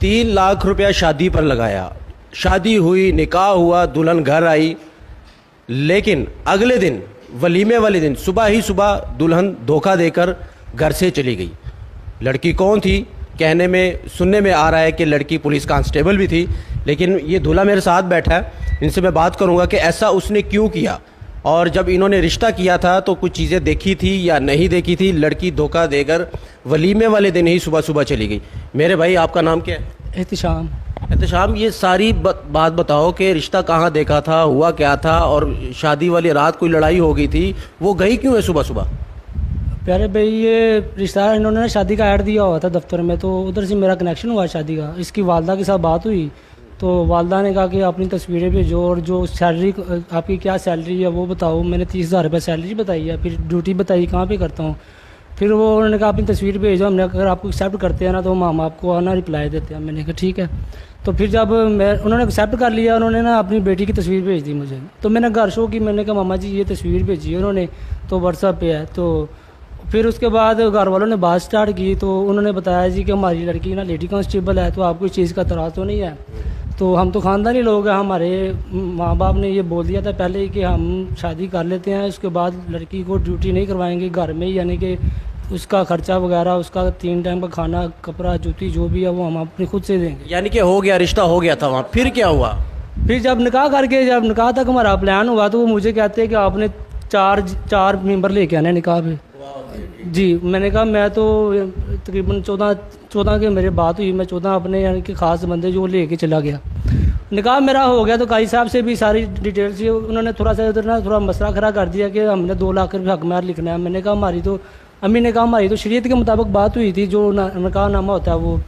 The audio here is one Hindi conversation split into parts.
3 लाख रुपया शादी पर लगाया, शादी हुई, निकाह हुआ, दुल्हन घर आई, लेकिन अगले दिन वलीमे वाले दिन सुबह ही सुबह दुल्हन धोखा देकर घर से चली गई। लड़की कौन थी? कहने में सुनने में आ रहा है कि लड़की पुलिस कांस्टेबल भी थी, लेकिन ये दूल्हा मेरे साथ बैठा है, इनसे मैं बात करूंगा कि ऐसा उसने क्यों किया, और जब इन्होंने रिश्ता किया था तो कुछ चीज़ें देखी थी या नहीं देखी थी। लड़की धोखा देकर वलीमे वाले दिन ही सुबह सुबह चली गई। मेरे भाई, आपका नाम क्या है? एहतिशाम। एहतिशाम, ये सारी बात बताओ कि रिश्ता कहाँ देखा था, हुआ क्या था, और शादी वाली रात कोई लड़ाई हो गई थी, वो गई क्यों है सुबह सुबह? प्यारे भाई, ये रिश्ता इन्होंने ना शादी का ऐड दिया हुआ था दफ्तर में, तो उधर से मेरा कनेक्शन हुआ शादी का। इसकी वालदा के साथ बात हुई तो वालदा ने कहा कि अपनी तस्वीरें भेजो और जो सैलरी आपकी क्या सैलरी है वो बताओ। मैंने 30,000 रुपये सैलरी बताई है, फिर ड्यूटी बताई कहाँ पे करता हूँ। फिर वो उन्होंने कहा अपनी तस्वीर भेजो, हमने अगर आपको एक्सेप्ट करते हैं ना तो हम आपको आना रिप्लाई देते हैं। मैंने कहा ठीक है। तो फिर जब उन्होंने एक्सेप्ट कर लिया, उन्होंने ना अपनी बेटी की तस्वीर भेज दी मुझे। तो मैंने घर शो की, मैंने कहा मामा जी ये तस्वीर भेजी है उन्होंने, तो व्हाट्सएप पे है। तो फिर उसके बाद घर वालों ने बात स्टार्ट की, तो उन्होंने बताया जी कि हमारी लड़की ना लेडी कांस्टेबल है, तो आपको इस चीज़ का तराज तो नहीं है। तो हम तो ख़ानदानी लोग हैं, हमारे माँ बाप ने ये बोल दिया था पहले ही कि हम शादी कर लेते हैं, उसके बाद लड़की को ड्यूटी नहीं करवाएंगे घर में ही, यानी कि उसका खर्चा वगैरह, उसका 3 टाइम का खाना, कपड़ा, जूती जो भी है वो हम अपने खुद से देंगे। यानी कि हो गया, रिश्ता हो गया था वहाँ। फिर क्या हुआ? फिर जब निकाह करके, जब निकाह तक हमारा प्लान हुआ, तो वो मुझे कहते हैं कि आपने चार मेंबर लेके आने निकाह पे। जी, मैंने कहा मैं तो तकरीबन 14 के मेरे बात हुई, मैं 14 अपने यानी कि ख़ास बंदे जो लेके चला गया। निकाह मेरा हो गया, तो काजी साहब से भी सारी डिटेल्स थी, उन्होंने थोड़ा सा उधर ना थोड़ा मसला खड़ा कर दिया कि हमने 2 लाख रुपये हक महर लिखना है। मैंने कहा हमारी तो, अम्मी ने कहा हमारी तो शरीयत के मुताबिक बात हुई थी, जो निकाह नामा होता है वो।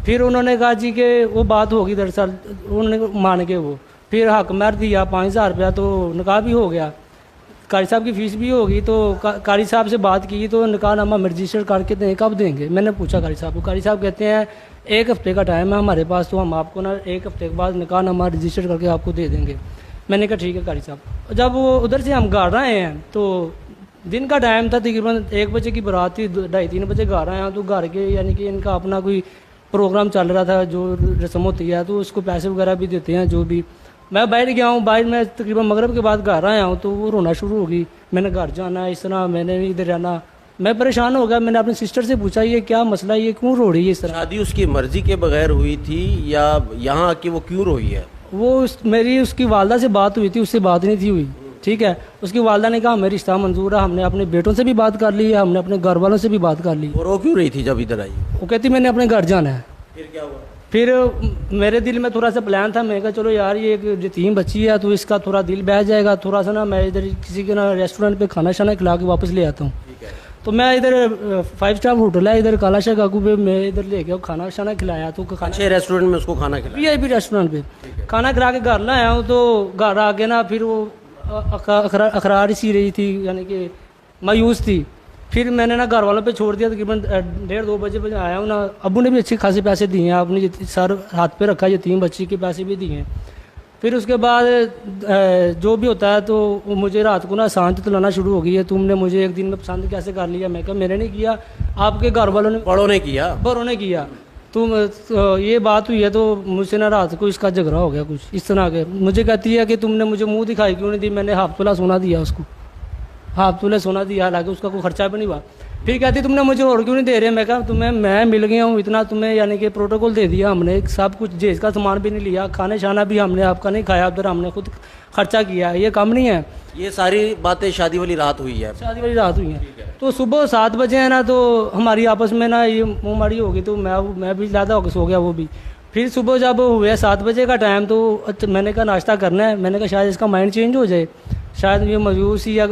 फिर उन्होंने कहा जी कि वो बात होगी, दरअसल उन्होंने मान के वो फिर हक महर दिया 5,000 रुपया, तो निकाह भी हो गया, कारी साहब की फ़ीस भी होगी। तो कारी साहब से बात की तो निकाह नामा रजिस्टर करके दें, कब देंगे? मैंने पूछा कारी साहब को, कारी साहब कहते हैं 1 हफ़्ते का टाइम है हमारे पास, तो हम आपको ना 1 हफ़्ते के बाद निकाह नामा रजिस्टर करके आपको दे देंगे। मैंने कहा ठीक है कारी साहब। जब वो उधर से हम घर आए हैं तो दिन का टाइम था, तकरीबन 1 बजे की बारात थी, 2:30-3 बजे घर आए हैं। तो घर के यानी कि इनका अपना कोई प्रोग्राम चल रहा था, जो रस्म होती है, तो उसको पैसे वगैरह भी देते हैं जो भी। मैं बैठ गया हूँ, बाहर मैं तकरीबन मगरब के बाद घर आया हूँ, तो वो रोना शुरू हो गई। मैंने घर जाना है, इस तरह मैंने इधर रहना, मैं परेशान हो गया। मैंने अपनी सिस्टर से पूछा ये क्या मसला है, ये क्यों रो रही है इस तरह? शादी उसकी मर्जी के बगैर हुई थी या यहाँ आके वो क्यों रोई है? वो मेरी उसकी वालदा से बात हुई थी, उससे बात नहीं थी हुई, ठीक है। उसकी वालदा ने कहा हमें रिश्ता मंजूर है, हमने अपने बेटों से भी बात कर ली है, हमने अपने घर वालों से भी बात कर ली। और रो क्यों रही थी जब इधर आई? वो कहती मैंने अपने घर जाना है। फिर क्या हुआ? फिर मेरे दिल में थोड़ा सा प्लान था, मैं कहा चलो यार ये एक यतीम बच्ची है तो इसका थोड़ा दिल बह जाएगा, थोड़ा सा ना मैं इधर किसी के ना रेस्टोरेंट पे खाना शाना खिला के वापस ले आता हूँ। तो मैं इधर 5 स्टार होटल है इधर काला शाह काकू पे, मैं इधर ले गया, खाना शाना खिलाया। तो अच्छे रेस्टोरेंट में उसको खाना खिलाया? VIP रेस्टोरेंट पे खाना खिला के घर लाया हूँ। तो घर आके ना फिर वो अखरार सी रही थी, यानी कि मायूस थी। फिर मैंने ना घर वालों पे छोड़ दिया, तकरीबन 1:30-2 बजे आया हूँ ना। अबू ने भी अच्छे खासे पैसे दिए हैं, आपने सर हाथ पे रखा, यतीम बच्ची के पैसे भी दिए हैं। फिर उसके बाद जो भी होता है, तो मुझे रात को ना शांति तलाना शुरू हो गई है, तुमने मुझे एक दिन में पसंद कैसे कर लिया? मैं कहा मैंने नहीं किया, आपके घर वालों ने, बड़ों ने किया। बड़ों ने किया। तुम ये बात हुई है, तो मुझसे ना रात को इसका झगड़ा हो गया कुछ इस तरह के। मुझे कहती है कि तुमने मुझे मुंह दिखाई क्यों नहीं दी? मैंने 1/2 तोला सोना दिया उसको, 1/2 तोला सोना दिया, हालांकि उसका कोई खर्चा भी नहीं हुआ। फिर कहती तुमने मुझे और क्यों नहीं दे रहे? मैं कहा तुम्हें मैं मिल गया हूँ इतना, तुम्हें यानी कि प्रोटोकॉल दे दिया हमने, सब कुछ जेज का सामान भी नहीं लिया, खाने शाना भी हमने आपका नहीं खाया, उधर हमने खुद खर्चा किया, ये कम नहीं है। ये सारी बातें शादी वाली रात हुई है? शादी वाली रात हुई है। तो सुबह 7 बजे है ना, तो हमारी आपस में ना ये मुँह मारी होगी, तो मैं भी ज़्यादा होकर सो गया, वो भी। फिर सुबह जब हुए 7 बजे का टाइम, तो मैंने कहा नाश्ता करना है, मैंने कहा शायद इसका माइंड चेंज हो जाए, शायद ये मायूस ही या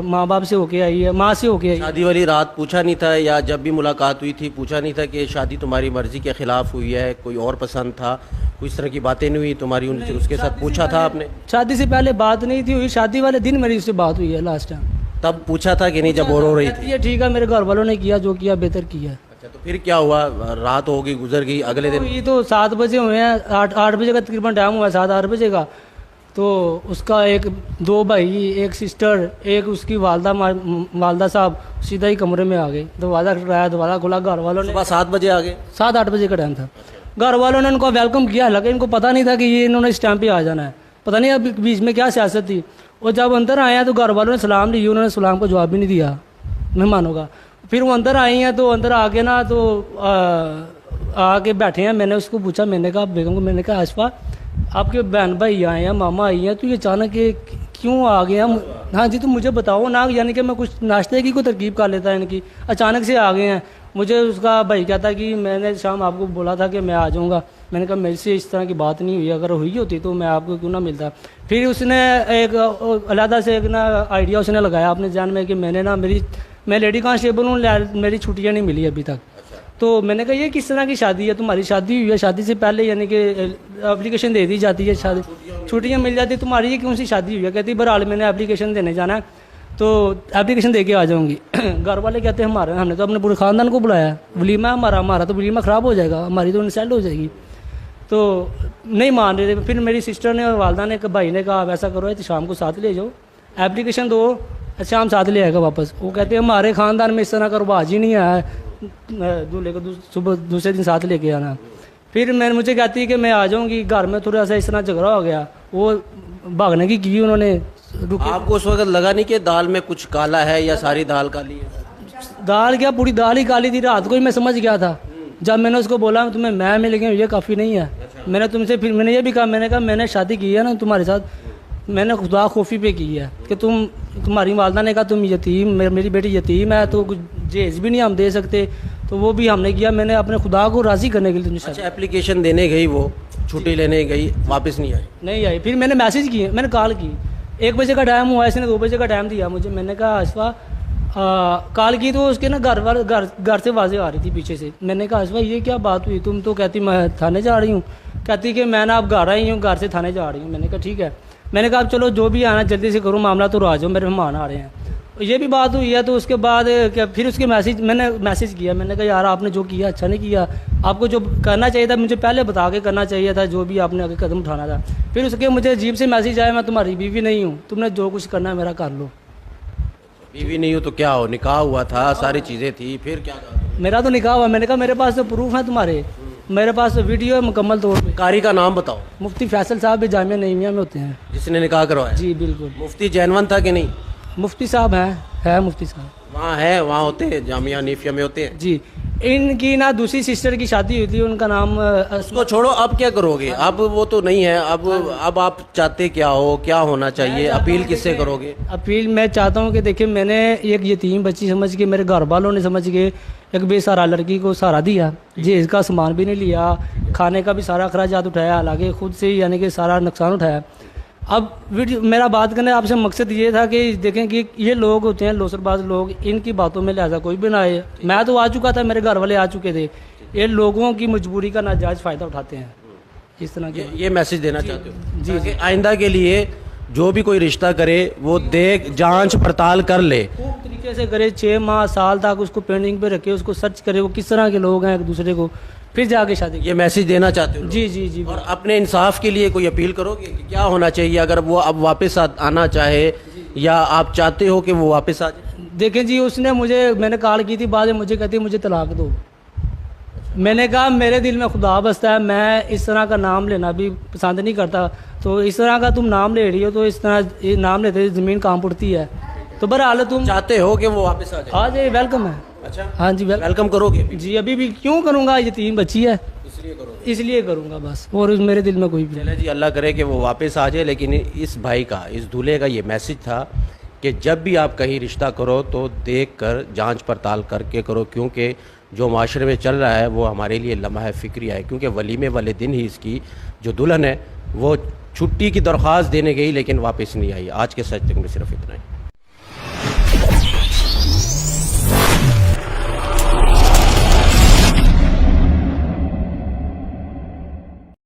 माँ बाप से होके आई है, माँ से होके आई। शादी वाली रात पूछा नहीं था, या जब भी मुलाकात हुई थी पूछा नहीं था कि शादी तुम्हारी मर्जी के खिलाफ हुई है, कोई और पसंद था, कोई इस तरह की बातें नहीं हुई तुम्हारी उनसे? उसके साथ पूछा था आपने? शादी से पहले बात नहीं थी हुई, शादी वाले दिन मेरी उससे बात हुई है लास्ट टाइम। तब पूछा था कि नहीं जब वो रो रही थी? ये ठीक है, मेरे घर वालों ने किया जो किया, बेहतर किया। अच्छा, तो फिर क्या हुआ? रात हो गई, गुजर गई, अगले दिन? ये तो 7 बजे हुए हैं, 8 बजे का तकरीबन टाइम हुआ है, 7-8 बजे का। तो उसका 2 भाई, एक सिस्टर, एक उसकी वालदा साहब सीधा ही कमरे में आ गए। दरवाज़ा खटखटाया, दरवाज़ा खुला, घर वालों ने। सुबह 7 बजे आ गए? 7-8 बजे का टाइम था। घर वालों ने उनको वेलकम किया, हालांकि इनको पता नहीं था कि ये इन्होंने इस टाइम पे आ जाना है, पता नहीं अब बीच में क्या सियासत थी। और जब अंदर आए हैं तो घर वालों ने सलाम ली, उन्होंने सलाम का जवाब भी नहीं दिया मेहमानों का। फिर वो अंदर आई हैं तो अंदर आके ना तो आके बैठे हैं। मैंने उसको पूछा, मैंने कहा बेगम को, मैंने कहा आशफा आपके बहन भाई आए हैं, मामा आई हैं, तो ये अचानक क्यों आ गए हम? हाँ जी, तो मुझे बताओ ना, यानी कि मैं कुछ नाश्ते की कोई तरकीब कर लेता है इनकी, अचानक से आ गए हैं। मुझे उसका भाई कहता कि मैंने शाम आपको बोला था कि मैं आ जाऊँगा। मैंने कहा मेरे से इस तरह की बात नहीं हुई, अगर हुई होती तो मैं आपको क्यों ना मिलता। फिर उसने एक अलहदा से एक ना आइडिया उसने लगाया अपने जान में कि मैंने ना मैं लेडी कांस्टेबल हूँ, मेरी छुट्टियाँ नहीं मिली अभी तक। तो मैंने कहा ये किस तरह की शादी है, तुम्हारी शादी हुई है, शादी से पहले यानी कि एप्लीकेशन दे दी जाती है, शादी छुट्टियाँ मिल जाती, तुम्हारी ये कौन सी शादी हुई है? कहती बहरहाल मैंने एप्लीकेशन देने जाना है तो एप्लीकेशन दे के आ जाऊँगी। घर वाले कहते हैं हमने तो अपने पूरे ख़ानदान को बुलाया, वलीमा हमारा तो वलीमा ख़राब हो जाएगा, हमारी तो इंसल्ट हो जाएगी। तो नहीं मान रहे थे। फिर मेरी सिस्टर ने और वालदा ने भाई ने कहा वैसा करो तो शाम को साथ ले जाओ, एप्लीकेशन दो, शाम साथ ले आएगा वापस। वो कहते हैं हमारे ख़ानदान में इस तरह का रिवाज ही नहीं आया, दूल्हे को सुबह दूसरे दिन साथ लेके आना। फिर मुझे कहती है कि मैं आ जाऊँगी, घर में थोड़ा सा इस तरह झगड़ा हो गया, वो भागने की उन्होंने। आपको उस वक्त लगा नहीं कि दाल में कुछ काला है या सारी दाल काली है? दाल क्या, पूरी दाल ही काली थी। रात को ही मैं समझ गया था जब मैंने उसको बोला तुम्हें मैं मिल गई, ये काफ़ी नहीं है। मैंने तुमसे फिर मैंने ये भी कहा, मैंने कहा मैंने शादी की है ना तुम्हारे साथ, मैंने खुदा खोफी पे की है कि तुम्हारी वालदा ने कहा तुम यतीम, मेरी बेटी यतीम है तो कुछ जहेज भी नहीं हम दे सकते, तो वो भी हमने किया। मैंने अपने खुदा को राज़ी करने के लिए तुमसे। अच्छा, एप्लीकेशन देने गई, वो छुट्टी लेने गई, वापस नहीं आई? फिर मैंने मैसेज किए, मैंने कॉल की, 1 बजे का टाइम हुआ, इसने 2 बजे का टाइम दिया मुझे। मैंने कहा आशफा कॉल की तो उसके ना घर से आवाज़ें आ रही थी पीछे से। मैंने कहा आशफा ये क्या बात हुई, तुम तो कहती मैं थाने जा रही हूँ, कहती कि मैं ना अब घर आई हूँ, घर से थाने जा रही हूँ। मैंने कहा ठीक है। मैंने कहा अब चलो जो भी आना जल्दी से करो, मामला तो आ जाओ, मेरे मेहमान आ रहे हैं। ये भी बात हुई है। तो उसके बाद फिर उसके मैंने मैसेज किया, मैंने कहा यार आपने जो किया अच्छा नहीं किया, आपको जो करना चाहिए था मुझे पहले बता के करना चाहिए था, जो भी आपने आगे कदम उठाना था। फिर उसके मुझे अजीब से मैसेज आया, मैं तुम्हारी बीवी नहीं हूँ, तुमने जो कुछ करना है मेरा कर लो। बीवी नहीं हो तो क्या हो, निकाह हुआ था, सारी चीज़ें थी, फिर क्या था? मेरा तो निकाह हुआ। मैंने कहा मेरे पास तो प्रूफ है तुम्हारे, मेरे पास तो वीडियो है मुकम्मल तौर पे। कारी का नाम बताओ। मुफ्ती फैसल साहब भी जामिया नईमिया में होते हैं, जिसने निकाह करवाया? जी बिल्कुल। मुफ्ती जैनवन था कि नहीं? मुफ्ती साहब है मुफ्ती साहब वहाँ है, वहाँ होते हैं, जामिया नीफिया में होते हैं जी। इनकी ना दूसरी सिस्टर की शादी हुई थी, उनका नाम उसको छोड़ो, अब क्या करोगे? अब वो तो नहीं है, अब आप चाहते क्या हो, क्या होना चाहिए, अपील किससे करोगे? अपील मैं चाहता हूँ कि देखिए मैंने एक यतीम बच्ची समझ के, मेरे घर वालों ने समझ के एक बेसहारा लड़की को सहारा दिया, जी इसका सामान भी नहीं लिया, खाने का भी सारा अखराजात उठाया, हालांकि खुद से ही यानी कि सारा नुकसान उठाया। अब वीडियो मेरा बात करने आपसे मकसद ये था कि देखें कि ये लोग होते हैं लोसरबाज लोग, इनकी बातों में लिहाजा कोई भी ना आए। मैं तो आ चुका था, मेरे घर वाले आ चुके थे, ये लोगों की मजबूरी का नाजायज़ फ़ायदा उठाते हैं इस तरह के। ये मैसेज देना चाहते हो जी? जी, आइंदा के लिए जो भी कोई रिश्ता करे वो देख जांच पड़ताल कर ले, खूब तरीके से करे, 6 माह साल तक उसको पेंडिंग पे रखे, उसको सर्च करे वो किस तरह के लोग हैं एक दूसरे को, फिर जाके शादी। ये मैसेज देना चाहते हो? जी जी जी। और अपने इंसाफ के लिए कोई अपील करोगे कि क्या होना चाहिए अगर वो अब वापस आना चाहे, या आप चाहते हो कि वो वापस आ जाए? देखें जी, उसने मैंने कॉल की थी, बाद में मुझे कहती मुझे तलाक दो। मैंने कहा मेरे दिल में खुदा बसता है, मैं इस तरह का नाम लेना भी पसंद नहीं करता, तो इस तरह का तुम नाम ले रही हो तो इस तरह ये नाम लेते ज़मीन काम पड़ती है। तो बहरहाल तुम चाहते हो कि वो वापस आ जाए? आ जाए, वेलकम है। अच्छा, हाँ जी वेलकम करोगे? जी अभी भी क्यों करूँगा, यतीम बच्ची है इसलिए करूँगा बस, और मेरे दिल में कोई भी। चले जी, अल्लाह करे कि वो वापस आ जाए। लेकिन इस भाई का, इस दूल्हे का ये मैसेज था कि जब भी आप कहीं रिश्ता करो तो देख कर जाँच पड़ताल करके करो, क्योंकि जो माशरे में चल रहा है वो हमारे लिए लम्हा फ़िक्रिया है। क्योंकि वलीमे वाले दिन ही इसकी जो दुल्हन है वो छुट्टी की दरख्वास्त देने गई लेकिन वापस नहीं आई। आज के सच तक में सिर्फ इतना ही।